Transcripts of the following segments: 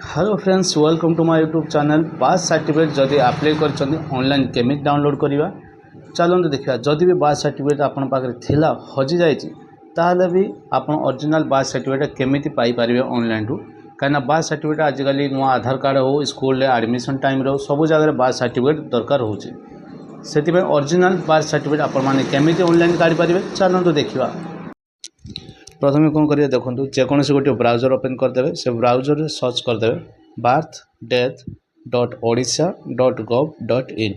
Hello friends welcome to my YouTube channel birth certificate जदि apply कर online केमी download करवा चलते देखा जदि भी बाथ सर्टिफिकेट आपण पाखे थिला हजि जाए भी आप ओरिजिनल बाथ सर्टिफिकेट केमी पाइपर ऑनलाइन रू कहीं बाथ सर्टिफिकेट आजिकल नुआ आधार कार्ड हो स्कूल एडमिशन टाइम रो सब जगह बाथ सर्टिफिकेट दरकार होची से ओरिजिनल बाथ सर्टिफिकेट आपण माने केमी ऑनलाइन काढ़ी पारे चलते देखा प्रथम कौन करेंगे देखो जेकोसी गोटे ब्राउजर ओपन करदे से ब्राउजर रे सर्च करदे birth death dot Odisha dot gov dot in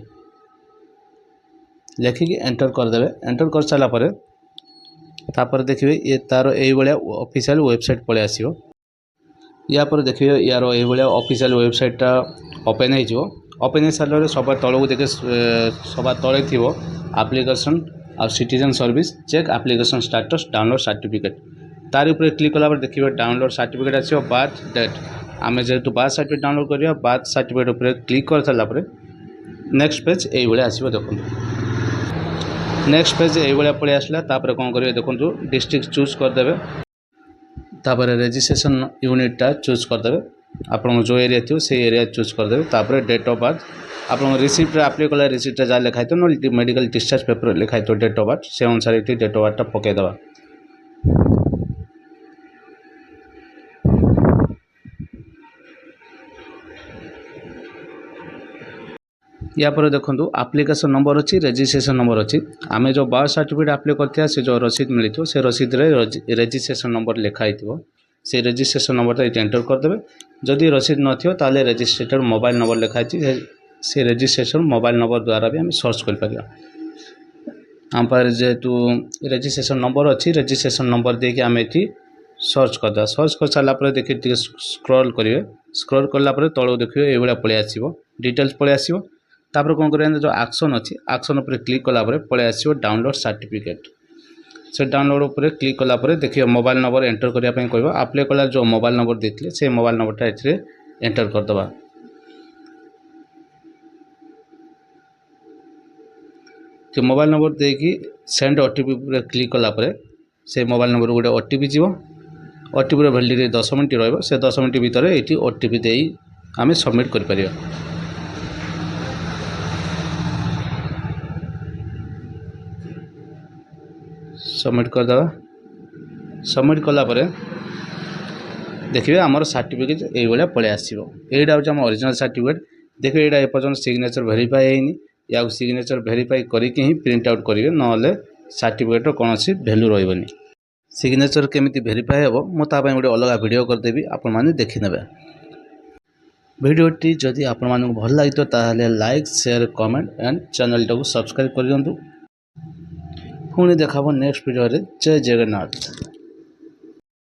लिखिकी एंटर करदे। एंटर कर सारापर तापर देखिए ये तार ये ऑफिशियल वेबसाइट पलि आसो या पर देखिए यार ये ऑफिशियल वेबसाइटा ओपन हो ओपन हो सारे सब तौक देखे सब तले थी एप्लिकेशन और citizen service check application status download certificate तार ऊपर क्लिक कला देखिए डाउनलोड सर्टिफिकेट आसो बार्थ डेट आम जेहेतु बार्थ सर्टिफिकेट डाउनलोड करिया बार्थ सर्टिफिकेट ऊपर क्लिक कर सारापर नेक्स्ट पेज ये आसो देखो नेक्स्ट पेज ये पलि आसला तापर कौन करेंगे देखो डिस्ट्रिक्ट चूज करदे तापर रजिस्ट्रेशन यूनिटा चूज करदे आप जो एरिया थी से एरिया चूज करदे तापर डेट ऑफ बर्थ आप रिसीप्ट अप्लाई कला रिसीप्ट जहाँ लिखाई तो ना मेडिकल डिस्चार्ज पेपर लिखाई तो डेट ऑफ बर्थ से अनुसार ये डेट ऑफ बर्थ पकईदे या पर देखो एप्लिकेशन नंबर अच्छी रजिस्ट्रेशन नंबर अच्छी आम जो बार्थ सर्टिफिकेट अप्लाई करते से जो रसीद मिली से रसीद रजिस्ट्रेशन नंबर लिखाई से रजिस्ट्रेशन नंबर ये एंटर करदे जदि रसीद न ताले रजिस्ट्रेटेड मोबाइल नंबर लिखाई से रजिस्ट्रेशन मोबाइल नंबर द्वारा भी आम सर्च कर आम पाखे जेहेतु रजिस्ट्रेशन नंबर अच्छी रजिस्ट्रेशन नंबर देखिए आम ये सर्च करदे सर्च कर सारापर देखिए स्क्रॉल करेंगे स्क्रॉल कलापर तलू देखिए ये पलि आसो डिटेल्स पलि आसो तापर कौन करेंगे जो एक्शन अच्छी एक्शन उपर क्लिक कलापर पलि आसो डाउनलोड सर्टिफिकेट से डाउनलोड उपर क्लिक कलापर देखिए मोबाइल नंबर एंटर करने कह अप्लाई कला जो मोबाइल नंबर देते से मोबाइल नंबरटा ये एंटर करदे तो मोबाइल नंबर देकी सेंड ओटीपी क्लिक कलापर से मोबाइल नंबर गोटे ओटीपी जीव ओटीपी वैलिडिटी 10 मिनट रही से 10 मिनट भितर ये ओटीपी दे आम सबमिट कर सबमिट करदे सबमिट कलापर देखिए आमर सर्टिफिकेट ये पलि आसो यहाँ हूँ आम ओरिजिनल सर्टिफिकेट देखिए यहाँ एपर्तन सिग्नेचर वेरीफाई होनी या सिग्नेचर वेरीफाई करके ही प्रिंट आउट करेंगे ना सर्टिफिकेट कौन भैल्यू रही सिग्नेचर केमी वेरीफाई हे मुझे गोटे अलग वीडियो करदेवी आपण मैंने देखने भिडियोटी जदि आपण मानक भल लगी ताहले like share comment and channel टाको सब्सक्राइब कर दिंतु पुणी देखा नेक्स्ट वीडियो जय जगन्नाथ।